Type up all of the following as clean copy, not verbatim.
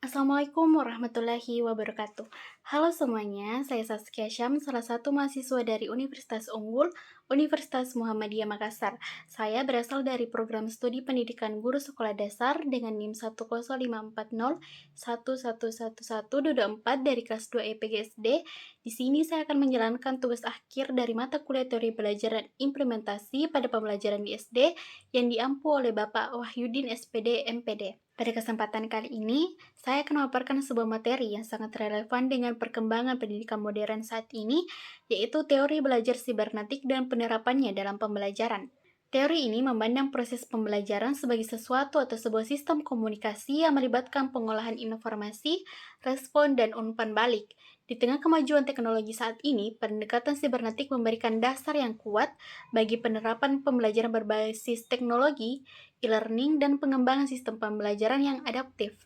Assalamualaikum warahmatullahi wabarakatuh. Halo semuanya, saya Saskia Syam, salah satu mahasiswa dari Universitas Unggul, Universitas Muhammadiyah Makassar. Saya berasal dari program studi pendidikan guru sekolah dasar dengan NIM 10540111124 dari kelas 2 EPGSD. Di sini saya akan menjalankan tugas akhir dari mata kuliah teori pelajaran implementasi pada pembelajaran di SD yang diampu oleh Bapak Wahyudin SPD MPD. Pada kesempatan kali ini, saya akan memaparkan sebuah materi yang sangat relevan dengan perkembangan pendidikan modern saat ini, yaitu teori belajar sibernetik dan penerapannya dalam pembelajaran. Teori ini memandang proses pembelajaran sebagai sesuatu atau sebuah sistem komunikasi yang melibatkan pengolahan informasi, respon, dan umpan balik. Di tengah kemajuan teknologi saat ini, pendekatan sibernetik memberikan dasar yang kuat bagi penerapan pembelajaran berbasis teknologi, e-learning, dan pengembangan sistem pembelajaran yang adaptif.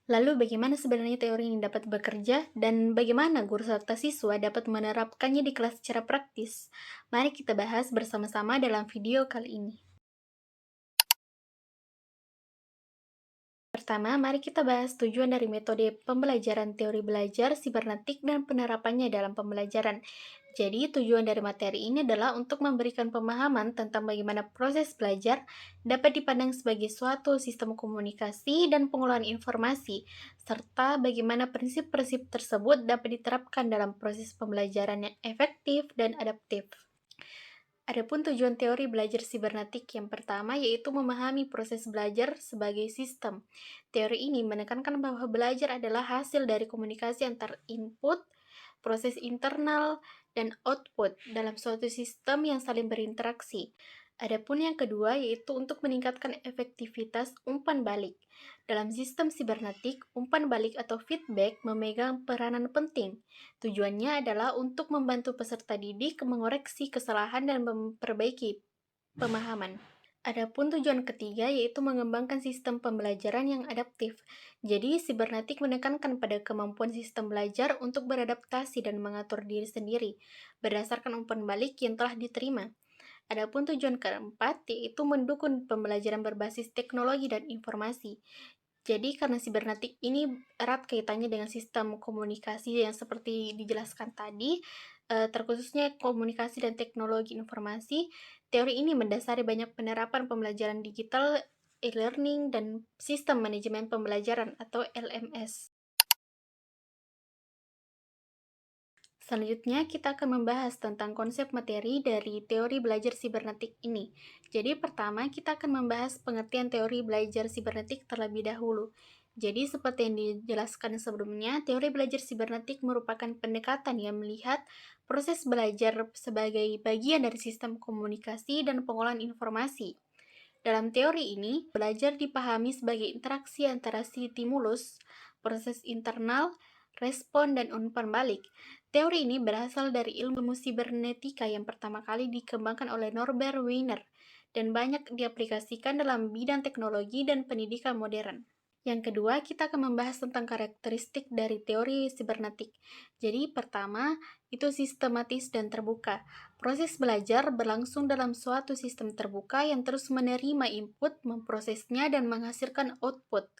Lalu bagaimana sebenarnya teori ini dapat bekerja dan bagaimana guru serta siswa dapat menerapkannya di kelas secara praktis? Mari kita bahas bersama-sama dalam video kali ini. Pertama, mari kita bahas tujuan dari metode pembelajaran teori belajar sibernetik dan penerapannya dalam pembelajaran. Jadi, tujuan dari materi ini adalah untuk memberikan pemahaman tentang bagaimana proses belajar dapat dipandang sebagai suatu sistem komunikasi dan pengolahan informasi, serta bagaimana prinsip-prinsip tersebut dapat diterapkan dalam proses pembelajaran yang efektif dan adaptif. Adapun tujuan teori belajar sibernetik yang pertama yaitu memahami proses belajar sebagai sistem. Teori ini menekankan bahwa belajar adalah hasil dari komunikasi antar input, proses internal, dan output dalam suatu sistem yang saling berinteraksi. Adapun yang kedua yaitu untuk meningkatkan efektivitas umpan balik. Dalam sistem sibernetik, umpan balik atau feedback memegang peranan penting. Tujuannya adalah untuk membantu peserta didik mengoreksi kesalahan dan memperbaiki pemahaman. Adapun tujuan ketiga yaitu mengembangkan sistem pembelajaran yang adaptif. Jadi, sibernetik menekankan pada kemampuan sistem belajar untuk beradaptasi dan mengatur diri sendiri berdasarkan umpan balik yang telah diterima. Adapun tujuan keempat yaitu mendukung pembelajaran berbasis teknologi dan informasi. Jadi karena sibernetik ini erat kaitannya dengan sistem komunikasi yang seperti dijelaskan tadi, terkhususnya komunikasi dan teknologi informasi, teori ini mendasari banyak penerapan pembelajaran digital, e-learning, dan sistem manajemen pembelajaran atau LMS. Selanjutnya, kita akan membahas tentang konsep materi dari teori belajar sibernetik ini. Jadi, pertama kita akan membahas pengertian teori belajar sibernetik terlebih dahulu. Jadi, seperti yang dijelaskan sebelumnya, teori belajar sibernetik merupakan pendekatan yang melihat proses belajar sebagai bagian dari sistem komunikasi dan pengolahan informasi. Dalam teori ini, belajar dipahami sebagai interaksi antara stimulus, proses internal, respon, dan umpan balik. Teori ini berasal dari ilmu sibernetika yang pertama kali dikembangkan oleh Norbert Wiener dan banyak diaplikasikan dalam bidang teknologi dan pendidikan modern. Yang kedua, kita akan membahas tentang karakteristik dari teori sibernetik. Jadi, pertama, itu sistematis dan terbuka. Proses belajar berlangsung dalam suatu sistem terbuka yang terus menerima input, memprosesnya, dan menghasilkan output.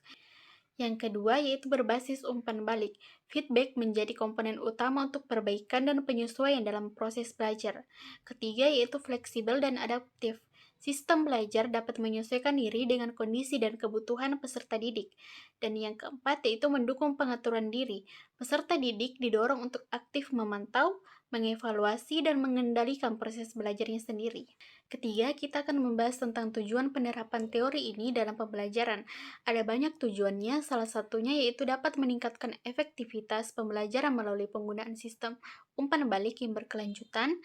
Yang kedua yaitu berbasis umpan balik. Feedback menjadi komponen utama untuk perbaikan dan penyesuaian dalam proses belajar. Ketiga yaitu fleksibel dan adaptif. Sistem belajar dapat menyesuaikan diri dengan kondisi dan kebutuhan peserta didik. Dan yang keempat yaitu mendukung pengaturan diri. Peserta didik didorong untuk aktif memantau, mengevaluasi, dan mengendalikan proses belajarnya sendiri. Ketiga, kita akan membahas tentang tujuan penerapan teori ini dalam pembelajaran. Ada banyak tujuannya, salah satunya yaitu dapat meningkatkan efektivitas pembelajaran melalui penggunaan sistem umpan balik yang berkelanjutan.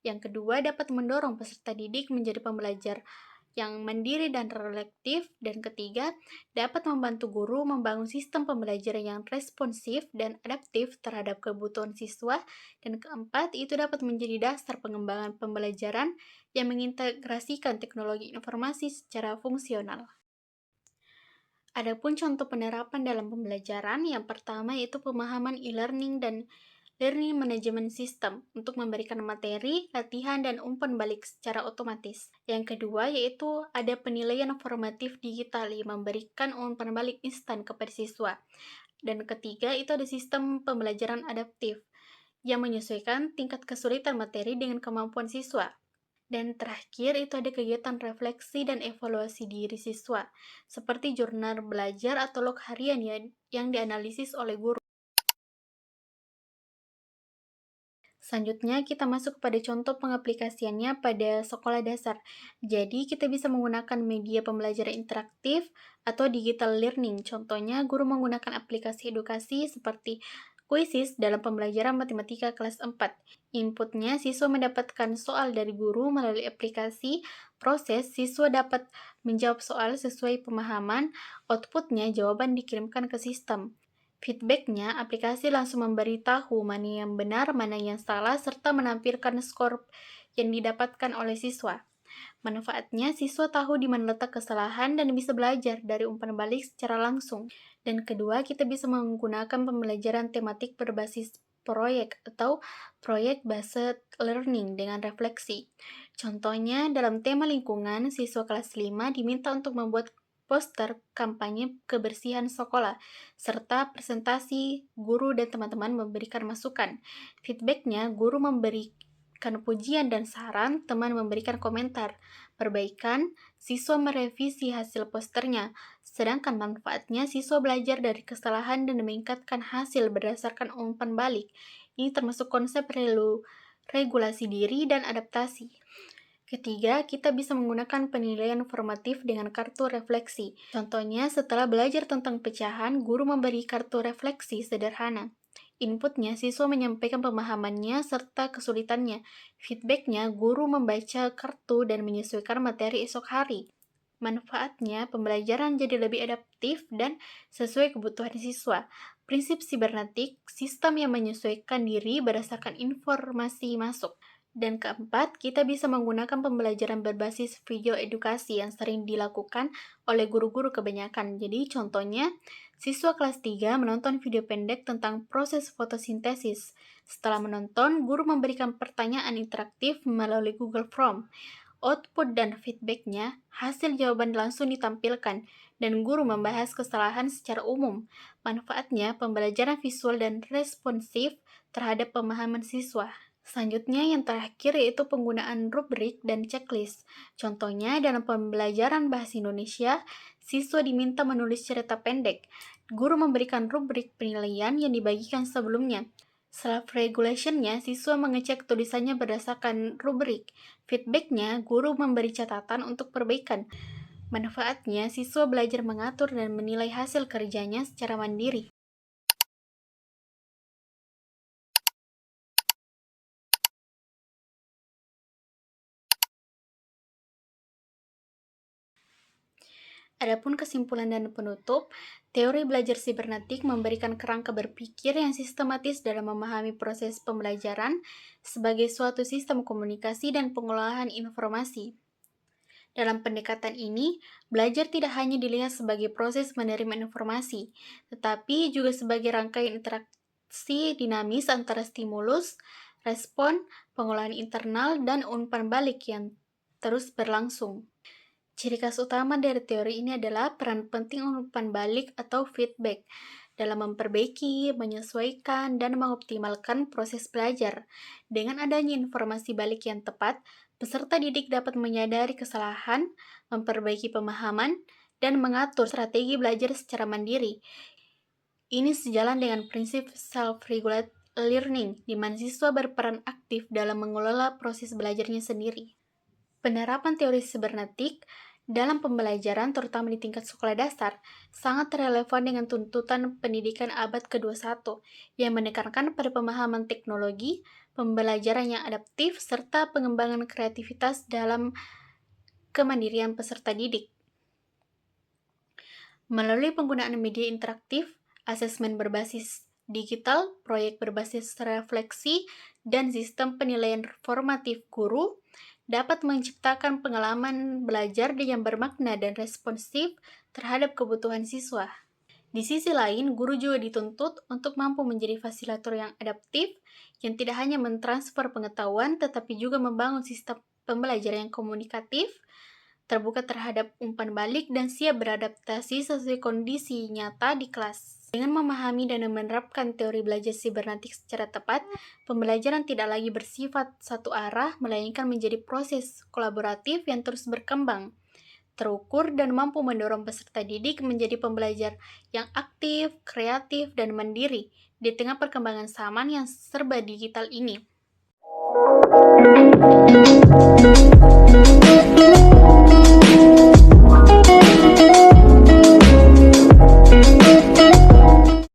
Yang kedua, dapat mendorong peserta didik menjadi pembelajar yang mandiri dan reflektif. Dan ketiga, dapat membantu guru membangun sistem pembelajaran yang responsif dan adaptif terhadap kebutuhan siswa. Dan keempat, itu dapat menjadi dasar pengembangan pembelajaran yang mengintegrasikan teknologi informasi secara fungsional. Adapun contoh penerapan dalam pembelajaran, yang pertama yaitu pemahaman e-learning dan learning management system untuk memberikan materi, latihan, dan umpan balik secara otomatis. Yang kedua yaitu ada penilaian formatif digital yang memberikan umpan balik instan kepada siswa. Dan ketiga itu ada sistem pembelajaran adaptif yang menyesuaikan tingkat kesulitan materi dengan kemampuan siswa. Dan terakhir itu ada kegiatan refleksi dan evaluasi diri siswa, seperti jurnal belajar atau log harian yang dianalisis oleh guru. Selanjutnya kita masuk pada contoh pengaplikasiannya pada sekolah dasar. Jadi kita bisa menggunakan media pembelajaran interaktif atau digital learning. Contohnya guru menggunakan aplikasi edukasi seperti Quizzes dalam pembelajaran matematika kelas 4. Inputnya siswa mendapatkan soal dari guru melalui aplikasi. Proses siswa dapat menjawab soal sesuai pemahaman. Outputnya jawaban dikirimkan ke sistem. Feedbacknya, aplikasi langsung memberitahu mana yang benar, mana yang salah, serta menampilkan skor yang didapatkan oleh siswa. Manfaatnya, siswa tahu di mana letak kesalahan dan bisa belajar dari umpan balik secara langsung. Dan kedua, kita bisa menggunakan pembelajaran tematik berbasis proyek atau project-based learning dengan refleksi. Contohnya, dalam tema lingkungan, siswa kelas 5 diminta untuk membuat poster kampanye kebersihan sekolah, serta presentasi guru dan teman-teman memberikan masukan. Feedbacknya, guru memberikan pujian dan saran, teman memberikan komentar, perbaikan, siswa merevisi hasil posternya. Sedangkan manfaatnya, siswa belajar dari kesalahan dan meningkatkan hasil berdasarkan umpan balik. Ini termasuk konsep regulasi diri dan adaptasi. Ketiga, kita bisa menggunakan penilaian formatif dengan kartu refleksi. Contohnya, setelah belajar tentang pecahan, guru memberi kartu refleksi sederhana. Inputnya, siswa menyampaikan pemahamannya serta kesulitannya. Feedbacknya, guru membaca kartu dan menyesuaikan materi esok hari. Manfaatnya, pembelajaran jadi lebih adaptif dan sesuai kebutuhan siswa. Prinsip sibernetik, sistem yang menyesuaikan diri berdasarkan informasi masuk. Dan keempat, kita bisa menggunakan pembelajaran berbasis video edukasi yang sering dilakukan oleh guru-guru kebanyakan. Jadi contohnya, siswa kelas 3 menonton video pendek tentang proses fotosintesis. Setelah menonton, guru memberikan pertanyaan interaktif melalui Google Form. Output dan feedbacknya, hasil jawaban langsung ditampilkan, dan guru membahas kesalahan secara umum. Manfaatnya, pembelajaran visual dan responsif terhadap pemahaman siswa. Selanjutnya yang terakhir yaitu penggunaan rubrik dan checklist. Contohnya dalam pembelajaran bahasa Indonesia, siswa diminta menulis cerita pendek. Guru memberikan rubrik penilaian yang dibagikan sebelumnya. Self-regulationnya, siswa mengecek tulisannya berdasarkan rubrik. Feedbacknya, guru memberi catatan untuk perbaikan. Manfaatnya, siswa belajar mengatur dan menilai hasil kerjanya secara mandiri. Adapun kesimpulan dan penutup, teori belajar sibernetik memberikan kerangka berpikir yang sistematis dalam memahami proses pembelajaran sebagai suatu sistem komunikasi dan pengolahan informasi. Dalam pendekatan ini, belajar tidak hanya dilihat sebagai proses menerima informasi, tetapi juga sebagai rangkaian interaksi dinamis antara stimulus, respon, pengolahan internal, dan umpan balik yang terus berlangsung. Ciri khas utama dari teori ini adalah peran penting umpan balik atau feedback dalam memperbaiki, menyesuaikan, dan mengoptimalkan proses belajar. Dengan adanya informasi balik yang tepat, peserta didik dapat menyadari kesalahan, memperbaiki pemahaman, dan mengatur strategi belajar secara mandiri. Ini sejalan dengan prinsip self-regulate learning, di mana siswa berperan aktif dalam mengelola proses belajarnya sendiri. Penerapan teori sibernetik dalam pembelajaran, terutama di tingkat sekolah dasar, sangat relevan dengan tuntutan pendidikan abad ke-21 yang menekankan pada pemahaman teknologi, pembelajaran yang adaptif, serta pengembangan kreativitas dalam kemandirian peserta didik. Melalui penggunaan media interaktif, asesmen berbasis digital, proyek berbasis refleksi, dan sistem penilaian formatif guru dapat menciptakan pengalaman belajar yang bermakna dan responsif terhadap kebutuhan siswa. Di sisi lain, guru juga dituntut untuk mampu menjadi fasilitator yang adaptif, yang tidak hanya mentransfer pengetahuan, tetapi juga membangun sistem pembelajaran yang komunikatif, terbuka terhadap umpan balik, dan siap beradaptasi sesuai kondisi nyata di kelas. Dengan memahami dan menerapkan teori belajar sibernetik secara tepat, pembelajaran tidak lagi bersifat satu arah, melainkan menjadi proses kolaboratif yang terus berkembang, terukur, dan mampu mendorong peserta didik menjadi pembelajar yang aktif, kreatif, dan mandiri di tengah perkembangan zaman yang serba digital ini.